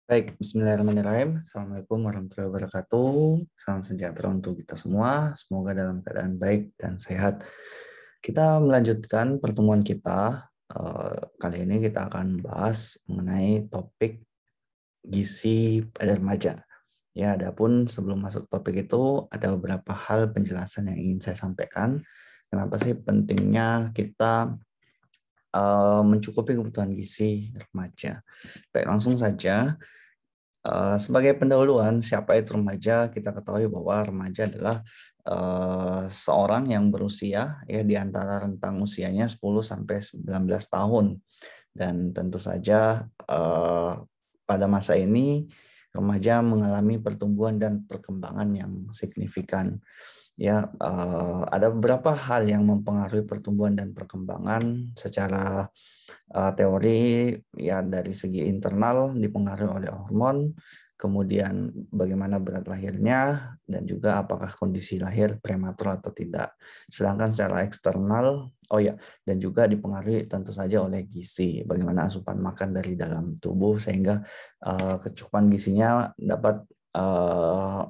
Baik, bismillahirrahmanirrahim. Assalamualaikum warahmatullahi wabarakatuh. Salam sejahtera untuk kita semua. Semoga dalam keadaan baik dan sehat. Kita melanjutkan pertemuan kita. Kali ini kita akan bahas mengenai topik gizi pada remaja. Ya, adapun sebelum masuk topik itu, ada beberapa hal penjelasan yang ingin saya sampaikan. Kenapa sih pentingnya kita mencukupi kebutuhan gizi remaja? Baik, langsung saja. Sebagai pendahuluan, siapa itu remaja? Kita ketahui bahwa remaja adalah seorang yang berusia ya di antara rentang usianya 10 sampai 19 tahun. Dan tentu saja pada masa ini remaja mengalami pertumbuhan dan perkembangan yang signifikan. Ya, ada beberapa hal yang mempengaruhi pertumbuhan dan perkembangan secara teori. Ya, dari segi internal dipengaruhi oleh hormon, kemudian bagaimana berat lahirnya, dan juga apakah kondisi lahir prematur atau tidak. Sedangkan secara eksternal, dan juga dipengaruhi tentu saja oleh gizi, bagaimana asupan makan dari dalam tubuh sehingga kecukupan gizinya dapat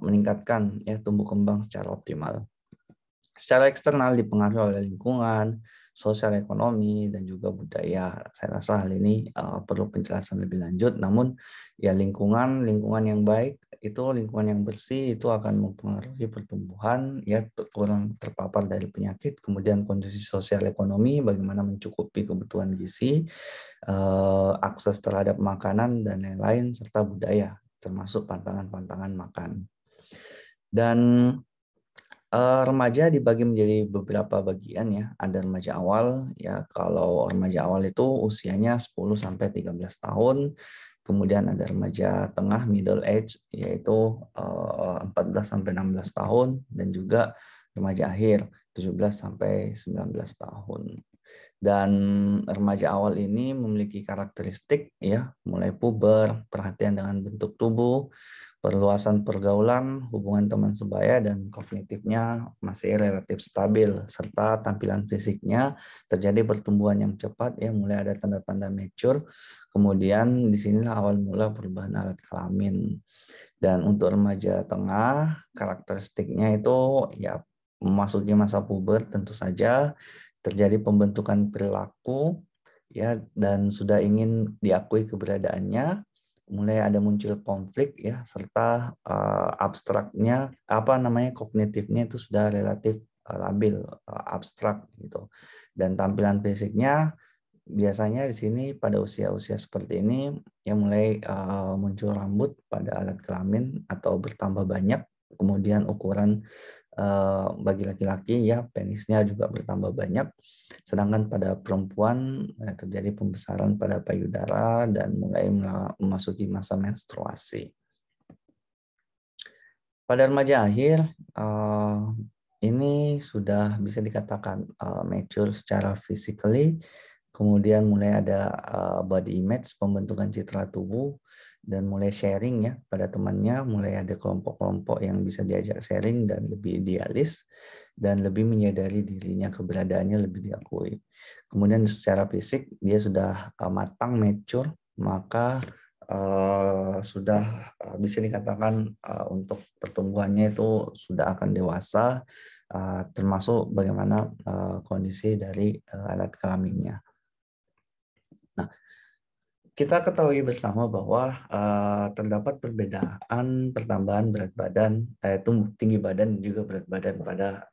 meningkatkan ya tumbuh kembang secara optimal. Secara eksternal dipengaruhi oleh lingkungan, sosial ekonomi, dan juga budaya. Saya rasa hal ini perlu penjelasan lebih lanjut. Namun ya lingkungan yang baik itu, lingkungan yang bersih itu akan mempengaruhi pertumbuhan, ya kurang terpapar dari penyakit. Kemudian kondisi sosial ekonomi, bagaimana mencukupi kebutuhan gizi, akses terhadap makanan dan lain-lain, serta budaya termasuk pantangan-pantangan makan. Dan remaja dibagi menjadi beberapa bagian ya. Ada remaja awal ya. Kalau remaja awal itu usianya 10 sampai 13 tahun. Kemudian ada remaja tengah middle age yaitu 14 sampai 16 tahun, dan juga remaja akhir 17 sampai 19 tahun. Dan remaja awal ini memiliki karakteristik ya, mulai puber, perhatian dengan bentuk tubuh, perluasan pergaulan, hubungan teman sebaya, dan kognitifnya masih relatif stabil, serta tampilan fisiknya terjadi pertumbuhan yang cepat ya, mulai ada tanda-tanda mature. Kemudian disinilah awal mula perubahan alat kelamin. Dan untuk remaja tengah, karakteristiknya itu ya memasuki masa puber, tentu saja terjadi pembentukan perilaku ya, dan sudah ingin diakui keberadaannya, mulai ada muncul konflik ya, serta abstraknya kognitifnya itu sudah relatif labil, abstrak gitu. Dan tampilan fisiknya biasanya di sini pada usia-usia seperti ini yang mulai muncul rambut pada alat kelamin atau bertambah banyak, kemudian ukuran bagi laki-laki ya penisnya juga bertambah banyak, sedangkan pada perempuan terjadi pembesaran pada payudara dan mulai memasuki masa menstruasi. Pada remaja akhir ini sudah bisa dikatakan mature secara physically, kemudian mulai ada body image, pembentukan citra tubuh, dan mulai sharing ya pada temannya, mulai ada kelompok-kelompok yang bisa diajak sharing dan lebih idealis dan lebih menyadari dirinya, keberadaannya lebih diakui. Kemudian secara fisik dia sudah matang, mature, maka sudah bisa dikatakan untuk pertumbuhannya itu sudah akan dewasa, termasuk bagaimana kondisi dari alat kelaminnya. Nah, kita ketahui bersama bahwa terdapat perbedaan pertambahan berat badan, yaitu tinggi badan dan juga berat badan pada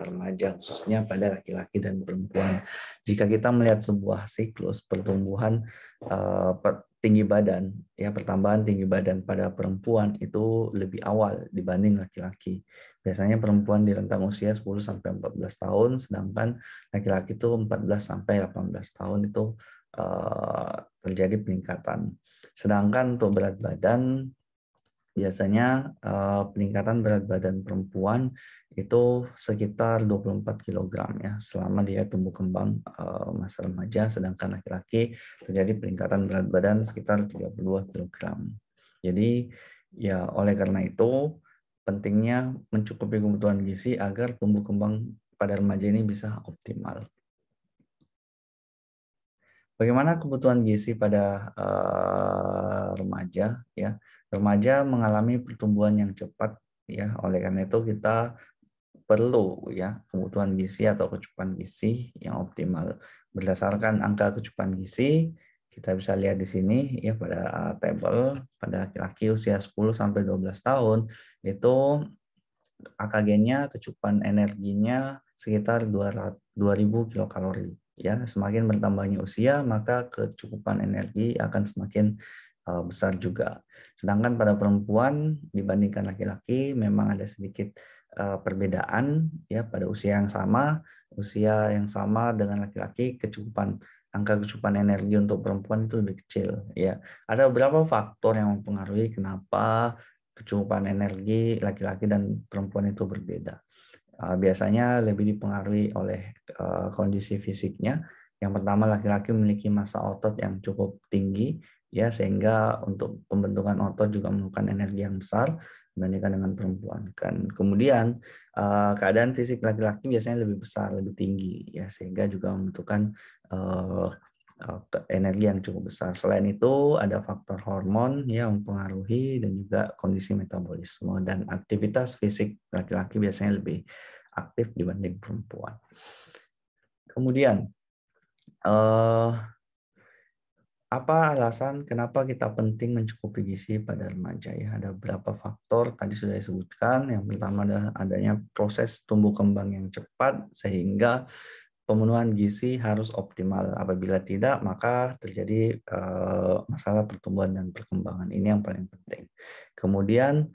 remaja, khususnya pada laki-laki dan perempuan. Jika kita melihat sebuah siklus pertumbuhan tinggi badan, ya pertambahan tinggi badan pada perempuan itu lebih awal dibanding laki-laki. Biasanya perempuan di rentang usia 10 sampai 14 tahun, sedangkan laki-laki itu 14 sampai 18 tahun itu terjadi peningkatan. Sedangkan untuk berat badan, biasanya peningkatan berat badan perempuan itu sekitar 24 kg ya selama dia tumbuh kembang masa remaja, sedangkan laki-laki terjadi peningkatan berat badan sekitar 32 kg. Jadi ya oleh karena itu pentingnya mencukupi kebutuhan gizi agar tumbuh kembang pada remaja ini bisa optimal. Bagaimana kebutuhan gizi pada remaja? Ya, remaja mengalami pertumbuhan yang cepat, ya. Oleh karena itu kita perlu ya kebutuhan gizi atau kecukupan gizi yang optimal. Berdasarkan angka kecukupan gizi, kita bisa lihat di sini ya pada tabel pada laki-laki usia 10 sampai 12 tahun itu AKG-nya kecukupan energinya sekitar 2000 kilokalori. Ya, semakin bertambahnya usia, maka kecukupan energi akan semakin besar juga. Sedangkan pada perempuan dibandingkan laki-laki memang ada sedikit perbedaan ya pada usia yang sama dengan laki-laki angka kecukupan energi untuk perempuan itu lebih kecil ya. Ada beberapa faktor yang mempengaruhi kenapa kecukupan energi laki-laki dan perempuan itu berbeda. Biasanya lebih dipengaruhi oleh kondisi fisiknya. Yang pertama, laki-laki memiliki massa otot yang cukup tinggi, ya sehingga untuk pembentukan otot juga memerlukan energi yang besar dibandingkan dengan perempuan. Kemudian keadaan fisik laki-laki biasanya lebih besar, lebih tinggi, ya sehingga juga membutuhkan energi yang cukup besar. Selain itu ada faktor hormon yang mempengaruhi dan juga kondisi metabolisme dan aktivitas fisik laki-laki biasanya lebih aktif dibanding perempuan. Kemudian apa alasan kenapa kita penting mencukupi gizi pada remaja ya? Ada beberapa faktor tadi sudah disebutkan. Yang pertama adalah adanya proses tumbuh kembang yang cepat sehingga pemenuhan gizi harus optimal. Apabila tidak, maka terjadi masalah pertumbuhan dan perkembangan. Ini yang paling penting. Kemudian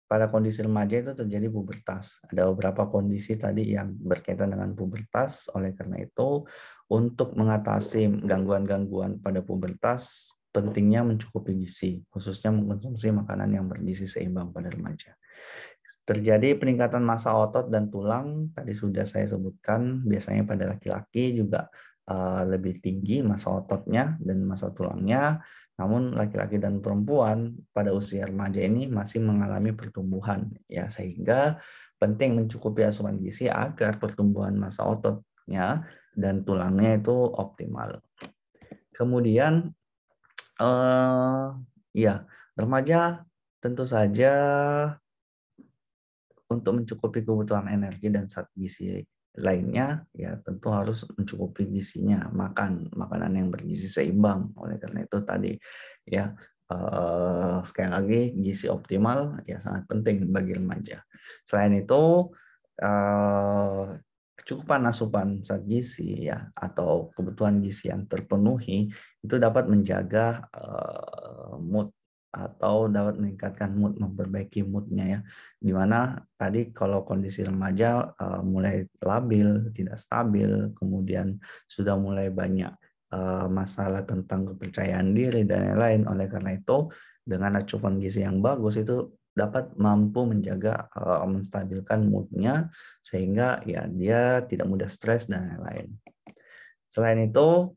pada kondisi remaja itu terjadi pubertas. Ada beberapa kondisi tadi yang berkaitan dengan pubertas. Oleh karena itu, untuk mengatasi gangguan-gangguan pada pubertas, pentingnya mencukupi gizi, khususnya mengkonsumsi makanan yang bergizi seimbang pada remaja. Terjadi peningkatan massa otot dan tulang, tadi sudah saya sebutkan, biasanya pada laki-laki juga lebih tinggi massa ototnya dan massa tulangnya, namun laki-laki dan perempuan pada usia remaja ini masih mengalami pertumbuhan, ya sehingga penting mencukupi asupan gizi agar pertumbuhan massa ototnya dan tulangnya itu optimal. Kemudian, ya remaja tentu saja untuk mencukupi kebutuhan energi dan zat gizi lainnya, ya tentu harus mencukupi gizinya, makanan yang bergizi seimbang. Oleh karena itu tadi, ya sekali lagi gizi optimal ya sangat penting bagi remaja. Selain itu, kecukupan asupan zat gizi ya atau kebutuhan gizi yang terpenuhi itu dapat menjaga mood atau dapat meningkatkan mood, memperbaiki moodnya ya. Dimana tadi kalau kondisi remaja mulai labil, tidak stabil, kemudian sudah mulai banyak masalah tentang kepercayaan diri dan lain-lain. Oleh karena itu, dengan asupan gizi yang bagus itu dapat mampu menjaga menstabilkan moodnya sehingga ya dia tidak mudah stres dan lain-lain. Selain itu,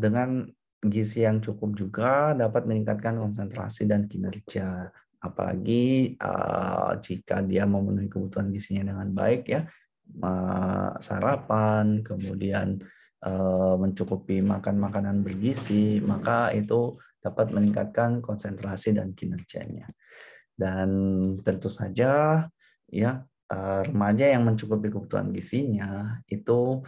dengan gizi yang cukup juga dapat meningkatkan konsentrasi dan kinerja. Apalagi jika dia memenuhi kebutuhan gizinya dengan baik ya, sarapan, kemudian mencukupi makan makanan bergizi, maka itu dapat meningkatkan konsentrasi dan kinerjanya. Dan tentu saja ya remaja yang mencukupi kebutuhan gizinya itu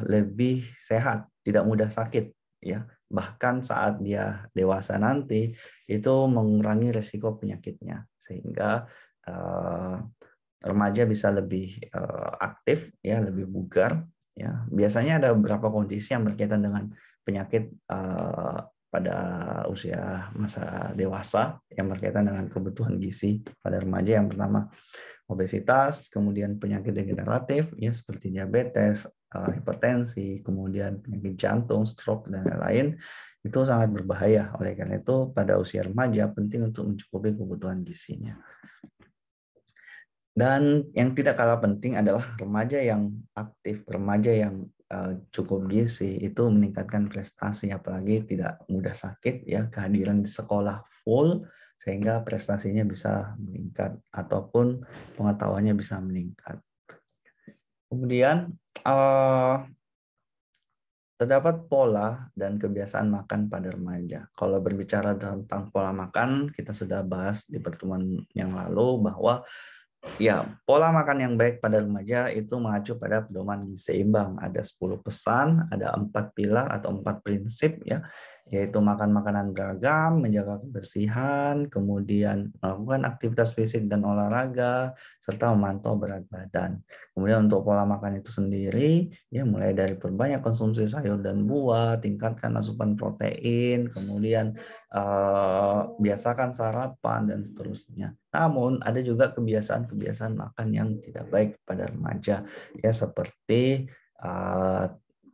lebih sehat, tidak mudah sakit ya. Bahkan saat dia dewasa nanti itu mengurangi resiko penyakitnya sehingga remaja bisa lebih aktif ya, lebih bugar ya. Biasanya ada beberapa kondisi yang berkaitan dengan penyakit pada usia masa dewasa yang berkaitan dengan kebutuhan gizi pada remaja. Yang pertama obesitas, kemudian penyakit degeneratif ya seperti diabetes, hipertensi, kemudian penyakit jantung, stroke dan lain-lain itu sangat berbahaya. Oleh karena itu pada usia remaja penting untuk mencukupi kebutuhan gizinya. Dan yang tidak kalah penting adalah remaja yang aktif, remaja yang cukup gizi itu meningkatkan prestasi, apalagi tidak mudah sakit ya, kehadiran di sekolah full sehingga prestasinya bisa meningkat ataupun pengetahuannya bisa meningkat. Kemudian Terdapat pola dan kebiasaan makan pada remaja. Kalau berbicara tentang pola makan, kita sudah bahas di pertemuan yang lalu bahwa ya, pola makan yang baik pada remaja itu mengacu pada pedoman gizi seimbang. Ada 10 pesan, ada 4 pilar atau 4 prinsip ya, yaitu makan makanan beragam, menjaga kebersihan, kemudian melakukan aktivitas fisik dan olahraga, serta memantau berat badan. Kemudian untuk pola makan itu sendiri, ya mulai dari perbanyak konsumsi sayur dan buah, tingkatkan asupan protein, kemudian biasakan sarapan dan seterusnya. Namun ada juga kebiasaan-kebiasaan makan yang tidak baik pada remaja, ya seperti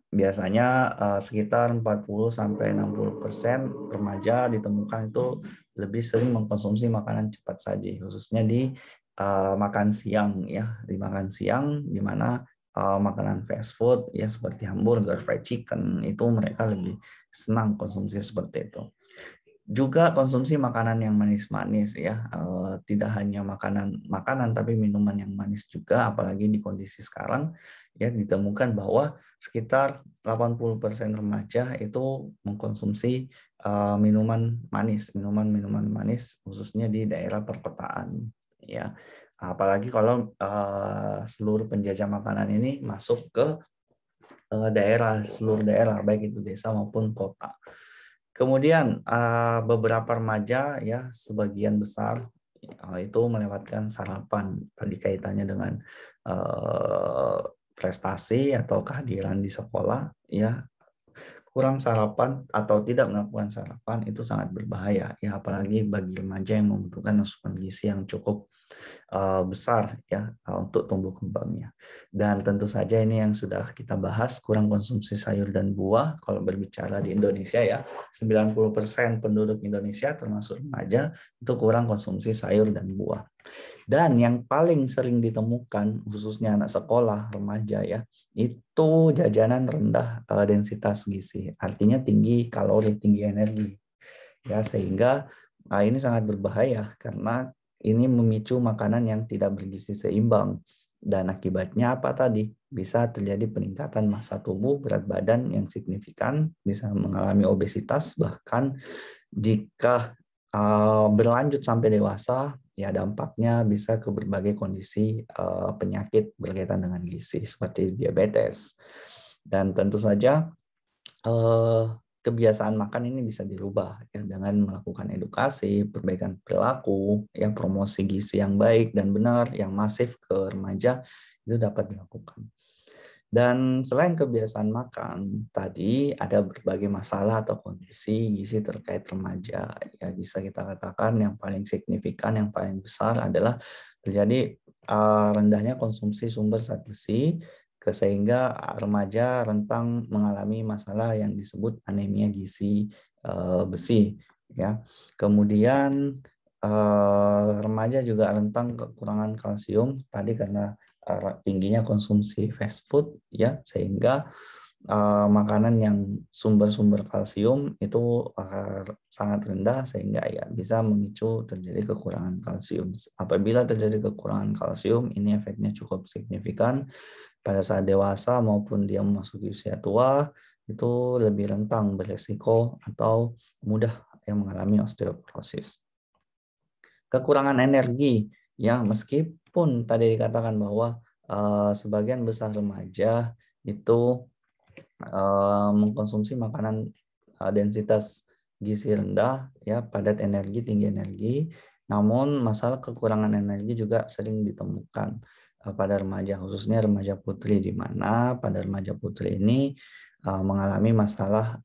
biasanya sekitar 40-60% remaja ditemukan itu lebih sering mengkonsumsi makanan cepat saji, khususnya di makan siang ya, di makan siang di mana makanan fast food ya seperti hamburger, fried chicken itu mereka lebih senang konsumsi seperti itu. Juga konsumsi makanan yang manis-manis ya, tidak hanya makanan tapi minuman yang manis juga, apalagi di kondisi sekarang ya ditemukan bahwa sekitar 80% remaja itu mengkonsumsi minuman manis khususnya di daerah perkotaan ya. Apalagi kalau seluruh penjajah makanan ini masuk ke seluruh daerah baik itu desa maupun kota. Kemudian beberapa remaja ya sebagian besar itu melewatkan sarapan tadi kaitannya dengan prestasi atau kehadiran di sekolah ya, kurang sarapan atau tidak melakukan sarapan itu sangat berbahaya ya, apalagi bagi remaja yang membutuhkan asupan gizi yang cukup besar ya untuk tumbuh kembangnya. Dan tentu saja ini yang sudah kita bahas, kurang konsumsi sayur dan buah. Kalau berbicara di Indonesia ya, 90% penduduk Indonesia termasuk remaja itu kurang konsumsi sayur dan buah. Dan yang paling sering ditemukan khususnya anak sekolah, remaja ya, itu jajanan rendah densitas gizi. Artinya tinggi kalori, tinggi energi. Ya, sehingga ini sangat berbahaya karena ini memicu makanan yang tidak bergizi seimbang. Dan akibatnya apa tadi? Bisa terjadi peningkatan massa tubuh, berat badan yang signifikan, bisa mengalami obesitas, bahkan jika berlanjut sampai dewasa, ya dampaknya bisa ke berbagai kondisi penyakit berkaitan dengan gizi seperti diabetes. Dan tentu saja kebiasaan makan ini bisa dirubah ya dengan melakukan edukasi, perbaikan perilaku, yang promosi gizi yang baik dan benar yang masif ke remaja itu dapat dilakukan. Dan selain kebiasaan makan, tadi ada berbagai masalah atau kondisi gizi terkait remaja. Ya, bisa kita katakan yang paling signifikan, yang paling besar adalah terjadi rendahnya konsumsi sumber zat besi, sehingga remaja rentang mengalami masalah yang disebut anemia gizi besi. Ya, kemudian remaja juga rentang kekurangan kalsium tadi karena tingginya konsumsi fast food ya, sehingga makanan yang sumber-sumber kalsium itu sangat rendah sehingga ya bisa memicu terjadi kekurangan kalsium. Apabila terjadi kekurangan kalsium, ini efeknya cukup signifikan pada saat dewasa maupun dia memasuki usia tua, itu lebih rentang beresiko atau mudah yang mengalami osteoporosis. Kekurangan energi ya, meskipun tadi dikatakan bahwa sebagian besar remaja itu mengkonsumsi makanan densitas gizi rendah ya, padat energi, tinggi energi, namun masalah kekurangan energi juga sering ditemukan pada remaja, khususnya remaja putri, di mana pada remaja putri ini mengalami masalah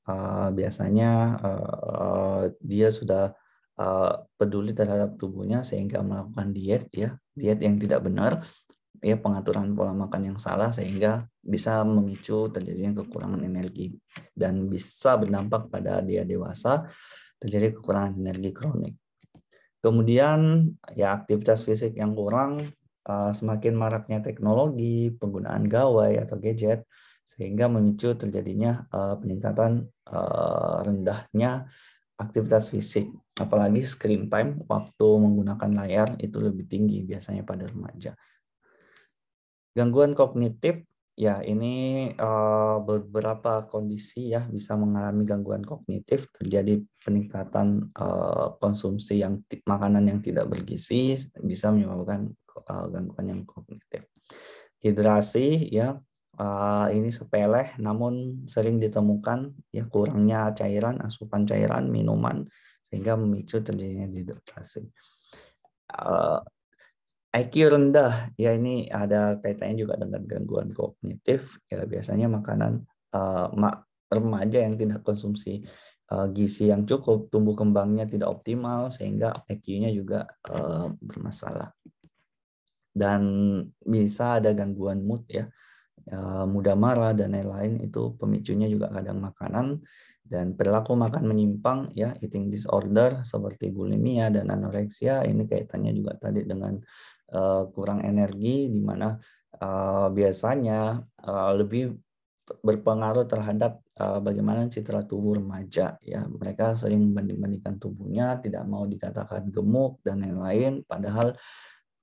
biasanya dia sudah peduli terhadap tubuhnya sehingga melakukan diet ya, diet yang tidak benar ya, pengaturan pola makan yang salah sehingga bisa memicu terjadinya kekurangan energi dan bisa berdampak pada dia dewasa terjadi kekurangan energi kronik. Kemudian ya aktivitas fisik yang kurang, semakin maraknya teknologi, penggunaan gawai atau gadget sehingga memicu terjadinya peningkatan rendahnya aktivitas fisik, apalagi screen time, waktu menggunakan layar itu lebih tinggi biasanya pada remaja. Gangguan kognitif Ya, ini beberapa kondisi ya bisa mengalami gangguan kognitif, terjadi peningkatan konsumsi makanan yang tidak bergizi bisa menyebabkan gangguan yang kognitif. Hidrasi ya, ini sepele namun sering ditemukan ya kurangnya cairan, asupan cairan, minuman sehingga memicu terjadinya dehidrasi. IQ rendah, ya ini ada kaitannya juga dengan gangguan kognitif. Ya biasanya makanan remaja yang tidak konsumsi gizi yang cukup, tumbuh kembangnya tidak optimal sehingga IQ-nya juga bermasalah. Dan bisa ada gangguan mood ya, mudah marah dan lain-lain, itu pemicunya juga kadang makanan. Dan perilaku makan menyimpang ya, eating disorder seperti bulimia dan anoreksia, ini kaitannya juga tadi dengan kurang energi, di mana biasanya lebih berpengaruh terhadap bagaimana citra tubuh remaja ya. Mereka sering membanding-bandingkan tubuhnya, tidak mau dikatakan gemuk dan lain-lain, padahal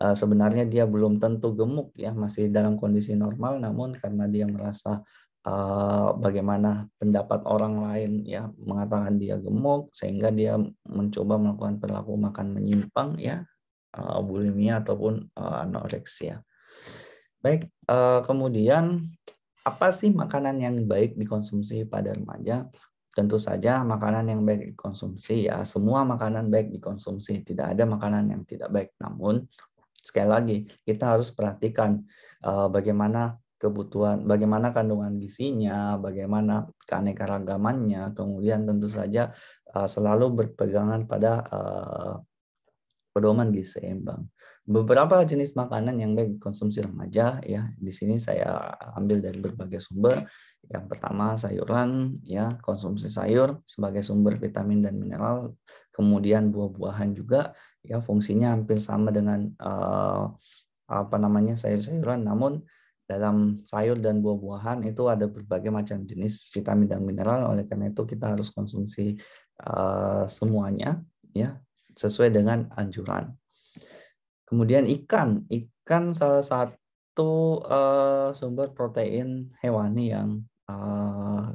sebenarnya dia belum tentu gemuk ya, masih dalam kondisi normal, namun karena dia merasa bagaimana pendapat orang lain ya mengatakan dia gemuk, sehingga dia mencoba melakukan perilaku makan menyimpang ya, bulimia ataupun anoreksia. Baik, kemudian apa sih makanan yang baik dikonsumsi pada remaja? Tentu saja makanan yang baik dikonsumsi ya, semua makanan baik dikonsumsi, tidak ada makanan yang tidak baik. Namun sekali lagi kita harus perhatikan bagaimana kebutuhan, bagaimana kandungan gizinya, bagaimana keanekaragamannya, kemudian tentu saja selalu berpegangan pada pedoman gizi seimbang. Beberapa jenis makanan yang baik dikonsumsi remaja ya, di sini saya ambil dari berbagai sumber. Yang pertama sayuran ya, konsumsi sayur sebagai sumber vitamin dan mineral. Kemudian buah-buahan juga ya, fungsinya hampir sama dengan sayur-sayuran, namun dalam sayur dan buah-buahan itu ada berbagai macam jenis vitamin dan mineral. Oleh karena itu kita harus konsumsi semuanya ya, sesuai dengan anjuran. Kemudian ikan salah satu sumber protein hewani yang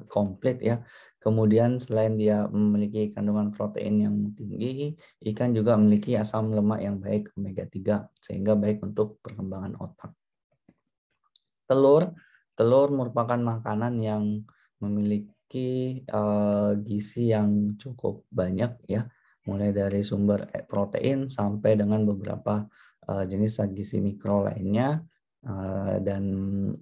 komplit ya. Kemudian selain dia memiliki kandungan protein yang tinggi, ikan juga memiliki asam lemak yang baik, omega 3, sehingga baik untuk perkembangan otak. Telur merupakan makanan yang memiliki gizi yang cukup banyak ya, mulai dari sumber protein sampai dengan beberapa jenis zat gizi mikro lainnya. Dan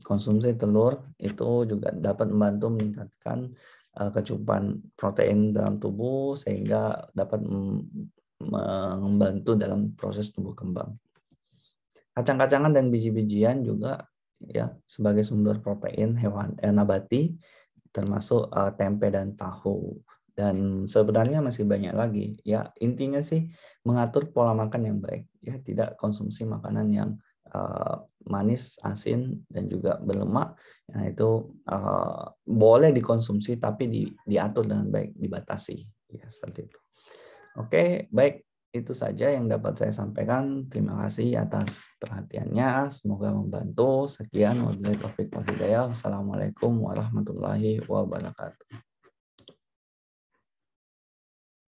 konsumsi telur itu juga dapat membantu meningkatkan kecukupan protein dalam tubuh sehingga dapat membantu dalam proses tumbuh kembang. Kacang-kacangan dan biji-bijian juga ya sebagai sumber protein nabati, termasuk tempe dan tahu. Dan sebenarnya masih banyak lagi ya, intinya sih mengatur pola makan yang baik ya, tidak konsumsi makanan yang manis, asin dan juga berlemak. Nah, itu boleh dikonsumsi tapi diatur dengan baik, dibatasi ya, seperti itu. Oke, baik, itu saja yang dapat saya sampaikan. Terima kasih atas perhatiannya. Semoga membantu. Sekian, wabillahi taufiq wal hidayah. Wassalamualaikum warahmatullahi wabarakatuh.